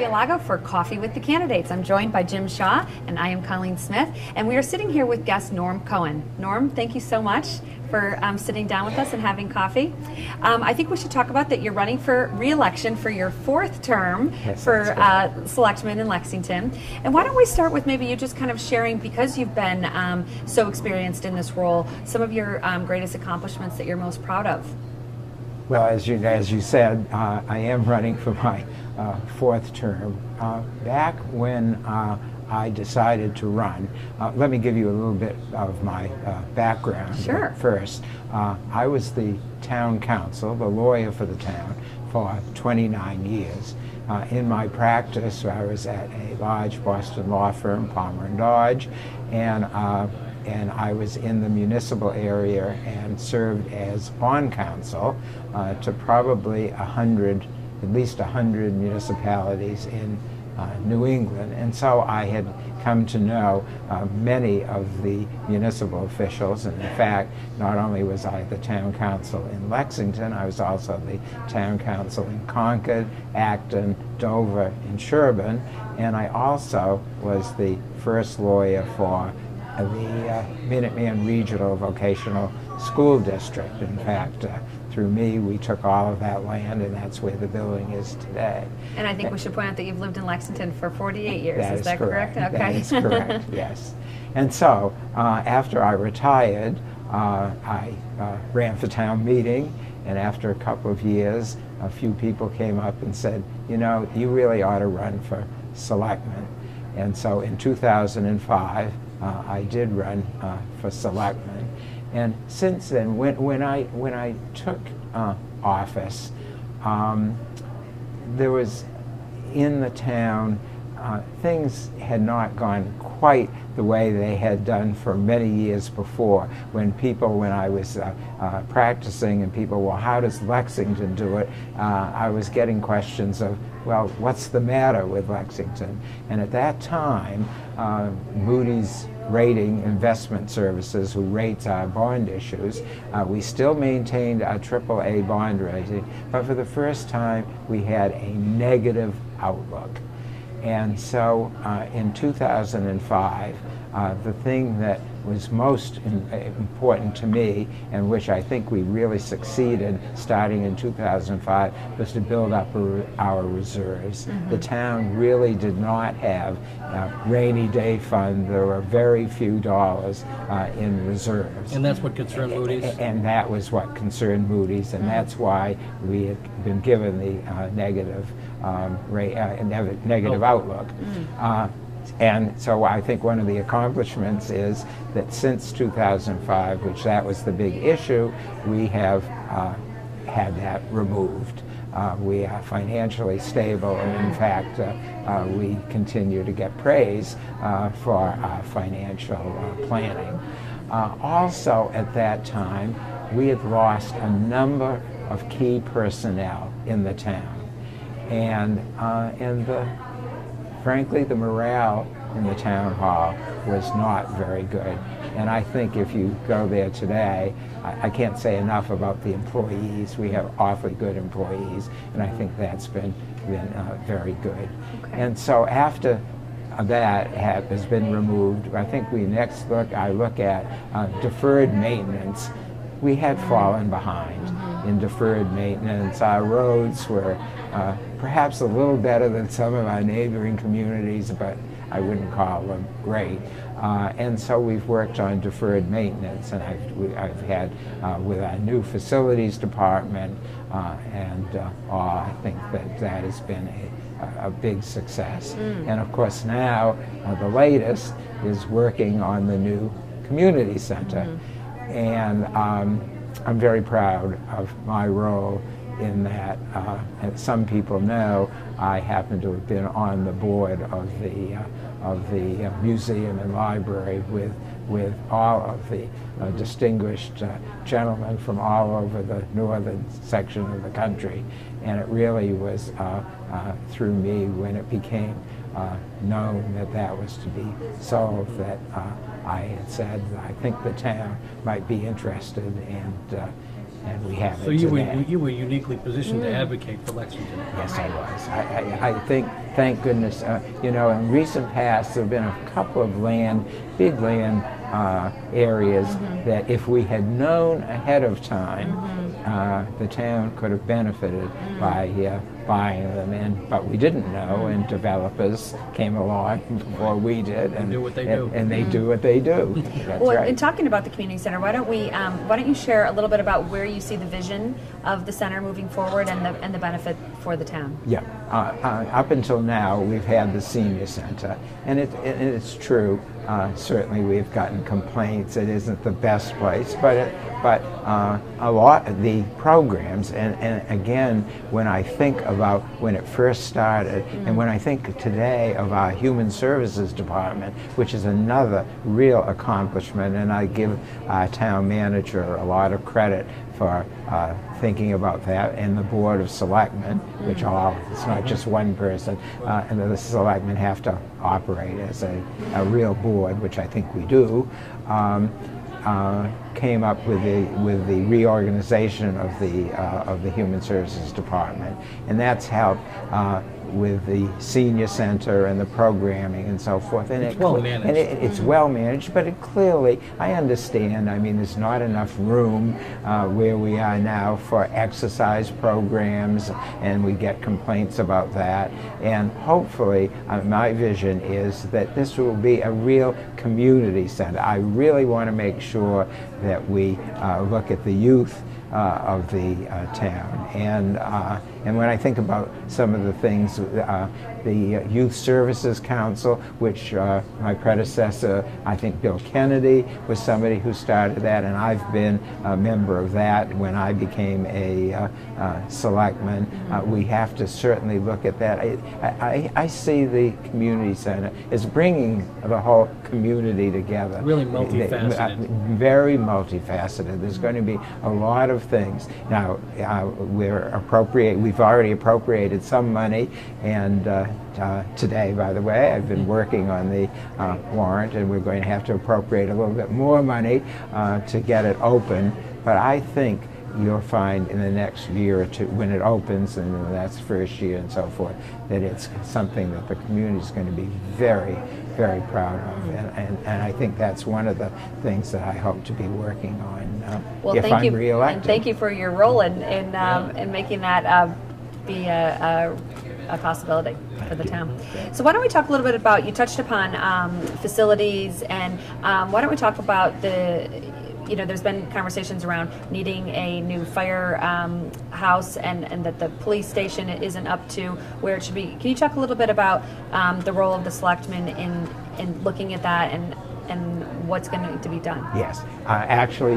Lago for Coffee with the Candidates. I'm joined by Jim Shaw, and I am Colleen Smith, and we are sitting here with guest Norm Cohen. Norm, thank you so much for sitting down with us and having coffee. I think we should talk about that you're running for re-election for your 4th term for selectman in Lexington. And why don't we start with maybe you just kind of sharing, because you've been so experienced in this role, some of your greatest accomplishments that you're most proud of. Well, as you said, I am running for my 4th term. Back when I decided to run, let me give you a little bit of my background. Sure. First. I was the town council, the lawyer for the town, for 29 years. In my practice, I was at a large Boston law firm, Palmer & Dodge, and I was in the municipal area and served as bond counsel to probably at least 100 municipalities in New England. And so I had come to know many of the municipal officials, and in fact, not only was I the town council in Lexington, I was also the town council in Concord, Acton, Dover, and Sherburne, and I also was the first lawyer for the Minuteman Regional Vocational School District. In fact, through me, we took all of that land, and that's where the building is today. And I think we should point out that you've lived in Lexington for 48 years. Is that correct? Okay. That is correct, yes. And so, after I retired, I ran for town meeting, and after a couple of years, a few people came up and said, you know, you really ought to run for selectman. And so in 2005, I did run for selectman. And since then, when I took office, there was in the town, things had not gone quite the way they had done for many years before. When I was practicing and people, well, how does Lexington do it? I was getting questions of, well, what's the matter with Lexington? And at that time, Moody's Rating Investment Services, who rates our bond issues, we still maintained our AAA bond rating, but for the first time we had a negative outlook. And so in 2005, the thing that was most important to me, and which I think we really succeeded starting in 2005, was to build up our reserves. Mm-hmm. The town really did not have a rainy day fund. There were very few dollars in reserves. And that's what concerned Moody's? And that was what concerned Moody's, and that's why we had been given the negative outlook. Mm-hmm. And so I think one of the accomplishments is that since 2005, which that was the big issue, we have had that removed. We are financially stable, and in fact, we continue to get praise for our financial planning. Also at that time, we had lost a number of key personnel in the town. And frankly, the morale in the town hall was not very good. And I think if you go there today, I can't say enough about the employees. We have awfully good employees, and I think that's been very good. Okay. And so after that has been removed, I think we next look at deferred maintenance. We had fallen behind in deferred maintenance. Our roads were perhaps a little better than some of our neighboring communities, but I wouldn't call them great. And so we've worked on deferred maintenance, and I've had with our new facilities department I think that has been a big success. And of course now the latest is working on the new community center. And I'm very proud of my role in that. As some people know, I happen to have been on the board of the museum and library with all of the distinguished gentlemen from all over the northern section of the country. And it really was through me when it became known that that was to be solved that I had said I think the town might be interested, and we have So it you today. were uniquely positioned to advocate for LexMedia. Yes, I was. I think, thank goodness, you know, in recent past there have been a couple of big land areas that if we had known ahead of time, the town could have benefited by buying them in, but we didn't know, and developers came along before we did, and do what they do. And they do what they do. That's Well, right. in talking about the community center, why don't you share a little bit about where you see the vision of the center moving forward and the benefit for the town? Yeah, up until now we've had the senior center, and it's true. Certainly, we've gotten complaints. It isn't the best place, but a lot of the programs, and again, when I think about when it first started, and when I think today of our Human Services Department, which is another real accomplishment, and I give our town manager a lot of credit for thinking about that, and the Board of Selectmen, which it's not just one person, and the selectmen have to operate as a real board, which I think we do, came up with the reorganization of the Human Services Department, and that's helped with the senior center and the programming and so forth. And it's well managed. And it's well managed, but it clearly, I understand, I mean, there's not enough room where we are now for exercise programs, and we get complaints about that. And hopefully, my vision is that this will be a real community center. I really want to make sure that we look at the youth of the town, and when I think about some of the things, the Youth Services Council, which my predecessor, I think Bill Kennedy, was somebody who started that, and I've been a member of that when I became a selectman. We have to certainly look at that. I see the community center as bringing the whole community together. Really multifaceted. Very multifaceted. There's going to be a lot of things. Now, we've already appropriated some money, and today, by the way, I've been working on the warrant, and we're going to have to appropriate a little bit more money to get it open. But I think you'll find in the next year or two, when it opens, and that's first year and so forth, that it's something that the community is going to be very, very proud of. And I think that's one of the things that I hope to be working on if I'm reelected. And thank you for your role in making that be a possibility for the town. So why don't we talk a little bit about, you touched upon facilities, and why don't we talk about there's been conversations around needing a new fire house, and that the police station isn't up to where it should be. Can you talk a little bit about the role of the selectmen in looking at that and what's going to need to be done? Yes. Actually,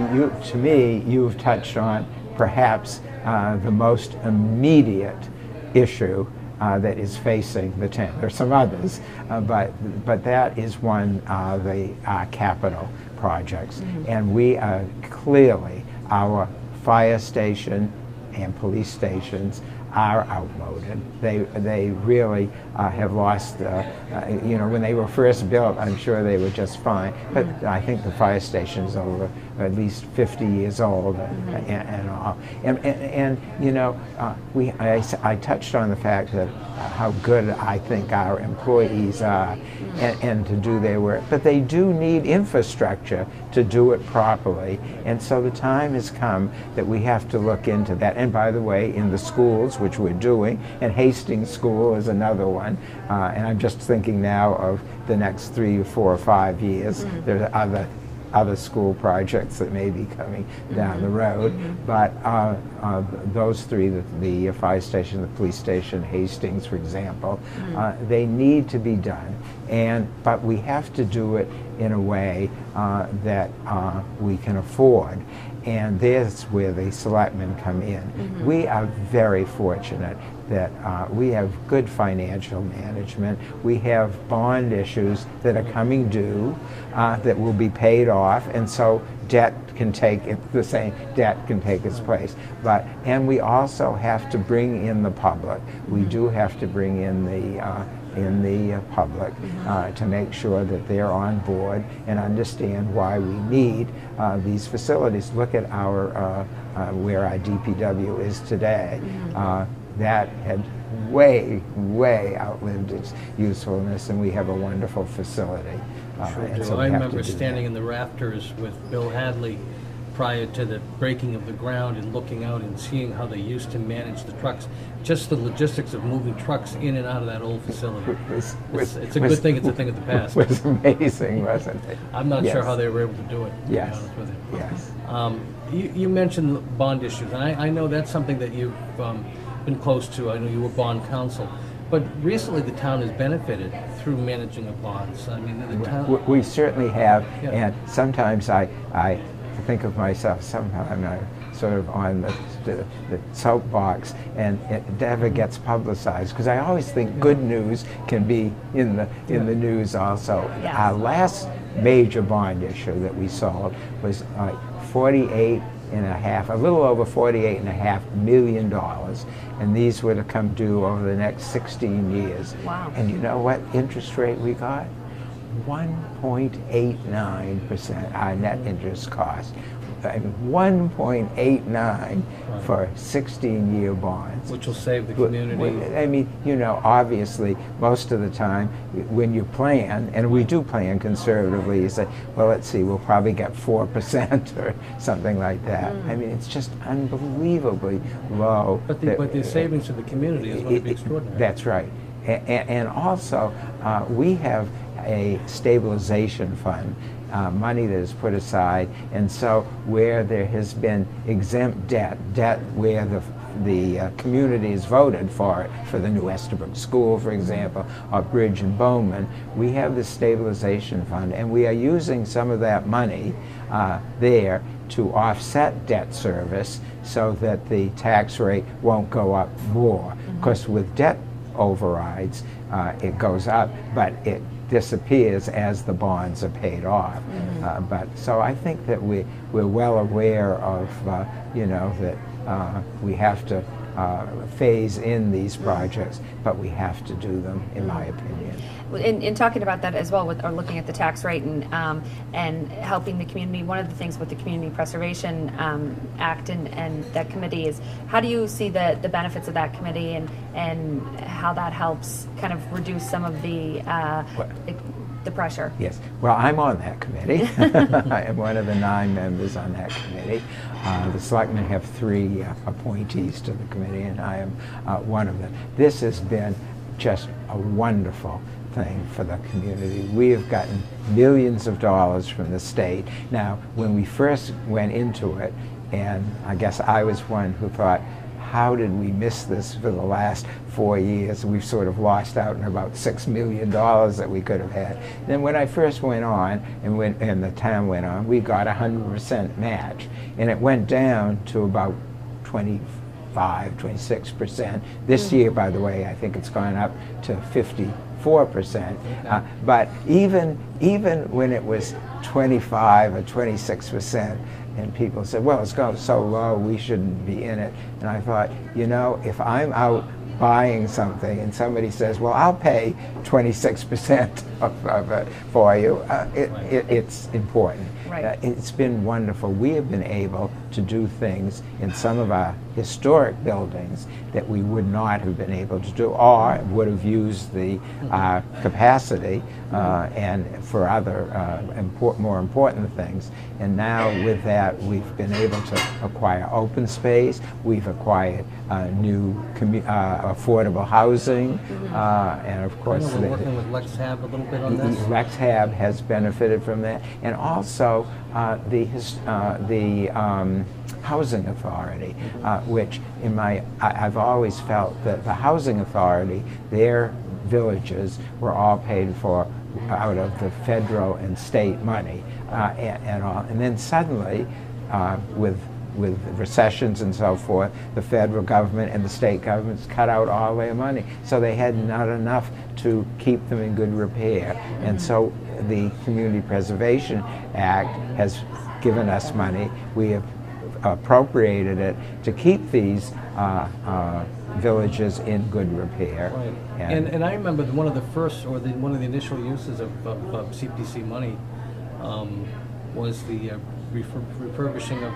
to me, you've touched on perhaps the most immediate issue that is facing the town. There are some others, but that is one of the capital projects. And we are clearly, our fire station and police stations are outmoded. They really have lost, when they were first built, I'm sure they were just fine, but I think the fire station is over at least 50 years old and all. And I touched on the fact that how good I think our employees are and to do their work, but they do need infrastructure to do it properly. And so the time has come that we have to look into that. And by the way, in the schools, which we're doing, and Hastings School is another one, and I'm just thinking now of the next 3 or 4 or 5 years. There are other school projects that may be coming down the road, but those three, the fire station, the police station, Hastings, for example, they need to be done, but we have to do it in a way that we can afford. And there's where the selectmen come in. We are very fortunate that we have good financial management. We have bond issues that are coming due that will be paid off, and so debt can take its place. And we also have to bring in the public. We do have to bring in the public to make sure that they're on board and understand why we need these facilities. Look at our where our DPW is today, that had way outlived its usefulness, and we have a wonderful facility. And so I we have remember to do standing that. in the rafters with Bill Hadley prior to the breaking of the ground and looking out and seeing how they used to manage the trucks, just the logistics of moving trucks in and out of that old facility. It's a good thing it's a thing of the past. It was amazing, wasn't it? I'm not sure Yes. how they were able to do it, to be Yes. honest with you. Yes. You mentioned bond issues, and I know that's something that you've been close to. I know you were bond counsel. But recently the town has benefited through managing of bonds. I mean, the town... We certainly have, Yeah. and sometimes I think of myself, sometimes I'm sort of on the soapbox, and it never gets publicized, because I always think good news can be in the news also. Yes. Our last major bond issue that we sold was a little over $48.5 million, and these were to come due over the next 16 years. Wow. And you know what interest rate we got? 1.89%, our net interest cost. 1.89 for 16-year bonds. Which will save the community. I mean, you know, obviously, most of the time, when you plan, and we do plan conservatively, you say, well, let's see, we'll probably get 4% or something like that. I mean, it's just unbelievably low. But the savings to the community is going to be extraordinary. That's right. And also, we have a stabilization fund, money that is put aside, and so where there has been exempt debt where the community has voted for it, for the New Estabrook School, for example, or Bridge and Bowman, we have this stabilization fund, and we are using some of that money there to offset debt service so that the tax rate won't go up more. Of course, with debt overrides, it goes up, but it disappears as the bonds are paid off. But so I think that we're well aware of, you know, that we have to phase in these projects, but we have to do them, in my opinion. In talking about that as well, or looking at the tax rate and helping the community, one of the things with the Community Preservation Act and that committee is, how do you see the benefits of that committee and how that helps kind of reduce some of the pressure? Yes. Well, I'm on that committee. I am one of the 9 members on that committee. The selectmen have 3 appointees to the committee, and I am one of them. This has been just a wonderful thing for the community. We have gotten millions of dollars from the state. Now, when we first went into it, and I guess I was one who thought, how did we miss this for the last 4 years? We've sort of lost out on about $6 million that we could have had. Then when I first went on, and the town went on, we got 100% match. And it went down to about 26%. This year, by the way, I think it's gone up to 54%. But even when it was 25 or 26%, and people said, well, it's going so low, we shouldn't be in it. And I thought, you know, if I'm out buying something and somebody says, well, I'll pay 26% of it for you, it's important. Right. It's been wonderful. We have been able to do things in some of our historic buildings that we would not have been able to do, or would have used the capacity and for other more important things. And now with that, we've been able to acquire open space. We've acquired new affordable housing, and of course, we're working with LexHab a little bit on this. LexHab has benefited from that, and also the Housing Authority, which I've always felt that the Housing Authority, their villages were all paid for out of the federal and state money, and all. And then suddenly, with recessions and so forth, the federal government and the state governments cut out all their money. So they had not enough to keep them in good repair. And so the Community Preservation Act has given us money. We have appropriated it to keep these villages in good repair. Right. And I remember one of the first, or one of the initial uses of CPC money was the refurbishing of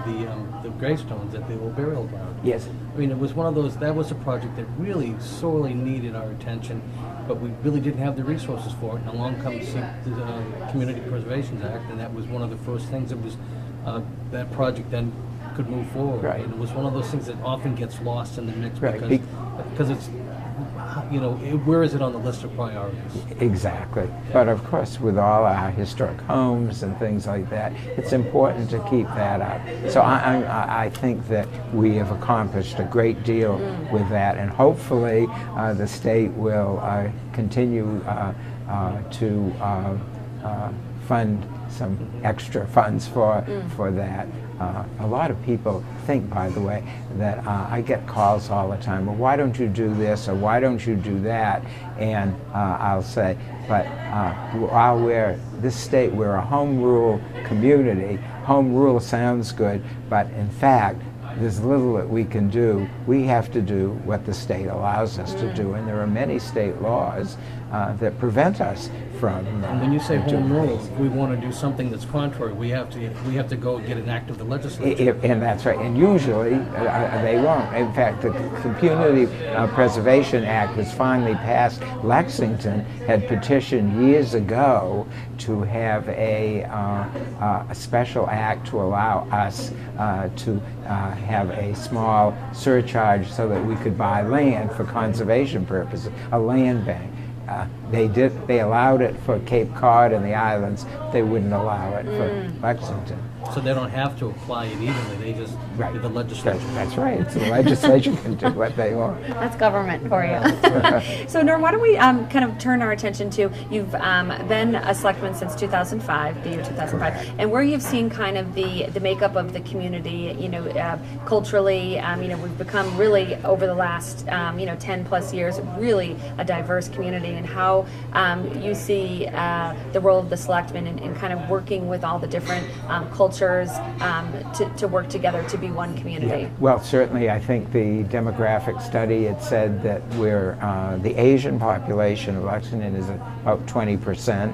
the gravestones at the old burial ground. Yes. I mean, it was one of those, that was a project that really sorely needed our attention, but we really didn't have the resources for it. And along comes the Community Preservation Act, and that was one of the first things that was, that project then could move forward. Right. And it was one of those things that often gets lost in the mix Right. because it's, you know, where is it on the list of priorities? Exactly. Yeah. But of course, with all our historic homes and things like that, it's important to keep that up. So I think that we have accomplished a great deal with that, and hopefully the state will continue to fund some extra funds for that. A lot of people think, by the way, that I get calls all the time, well, why don't you do this or why don't you do that? And I'll say, but while this state, we're a home rule community. Home rule sounds good, but in fact, there's little that we can do. We have to do what the state allows us to do, and there are many state laws that prevent us from. And when you say home rule, if we want to do something that's contrary, we have to go get an act of the legislature. And that's right. And usually they won't. In fact, the Community Preservation Act was finally passed. Lexington had petitioned years ago to have a special act to allow us to have a small surcharge so that we could buy land for conservation purposes, a land bank. They allowed it for Cape Cod and the islands. They wouldn't allow it for Lexington. So they don't have to apply it evenly. They just, the legislature. That's right. So the legislature can do what they want. That's government for you. So Norm, why don't we kind of turn our attention to, you've been a selectman since 2005, the year 2005, Correct. and where you've seen kind of the makeup of the community, you know, culturally, you know, we've become really, over the last, you know, 10 plus years, really a diverse community, and how you see the role of the selectman in kind of working with all the different cultures to work together to be one community. Yeah. Well, certainly I think the demographic study, it said that we're, the Asian population of Lexington is about 20%,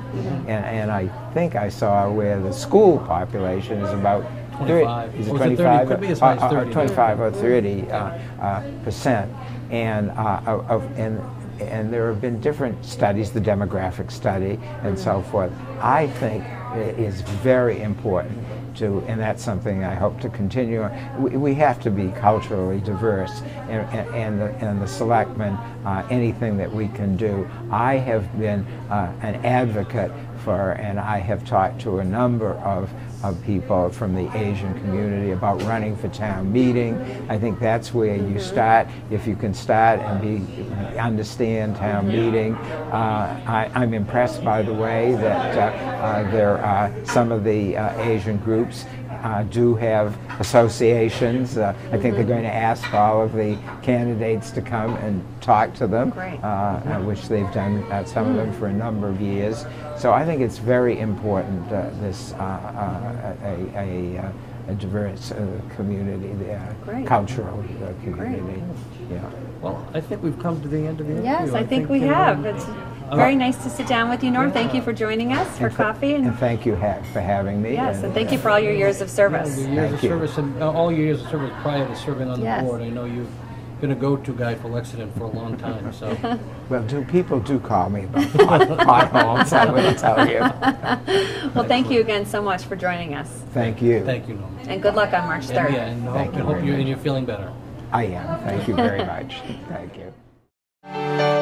and I think I saw where the school population is about 25. Is it Or 25? It could be as high as 30. 25 or 30 percent, and there have been different studies, the demographic study and so forth. I think it is very important to, and that's something I hope to continue. We have to be culturally diverse, and the selectmen, anything that we can do. I have been an advocate for, and I have talked to a number of people from the Asian community about running for town meeting. I think that's where you start. If you can start and understand town meeting. I'm impressed, by the way, that there are some of the Asian groups do have associations. I think they're going to ask all of the candidates to come and talk to them, which they've done, some of them, for a number of years. So I think it's very important, this a diverse community there, cultural community. Yeah. Well, I think we've come to the end of the interview. Yes, I think we have. It's very nice to sit down with you, Norm. Thank you for joining us for coffee. And thank you for having me. Yes, and thank you for all your years of service. Yeah, your years of service, and all your years of service prior to serving on the board. I know you've been a go-to guy for Lexington for a long time. So, well, people do call me about potholes, I will tell you. Well, thank you again so much for joining us. Thank you. Thank you, Norm. And good luck on March 3rd. And I hope you're feeling better. I am. Thank you very much. Thank you.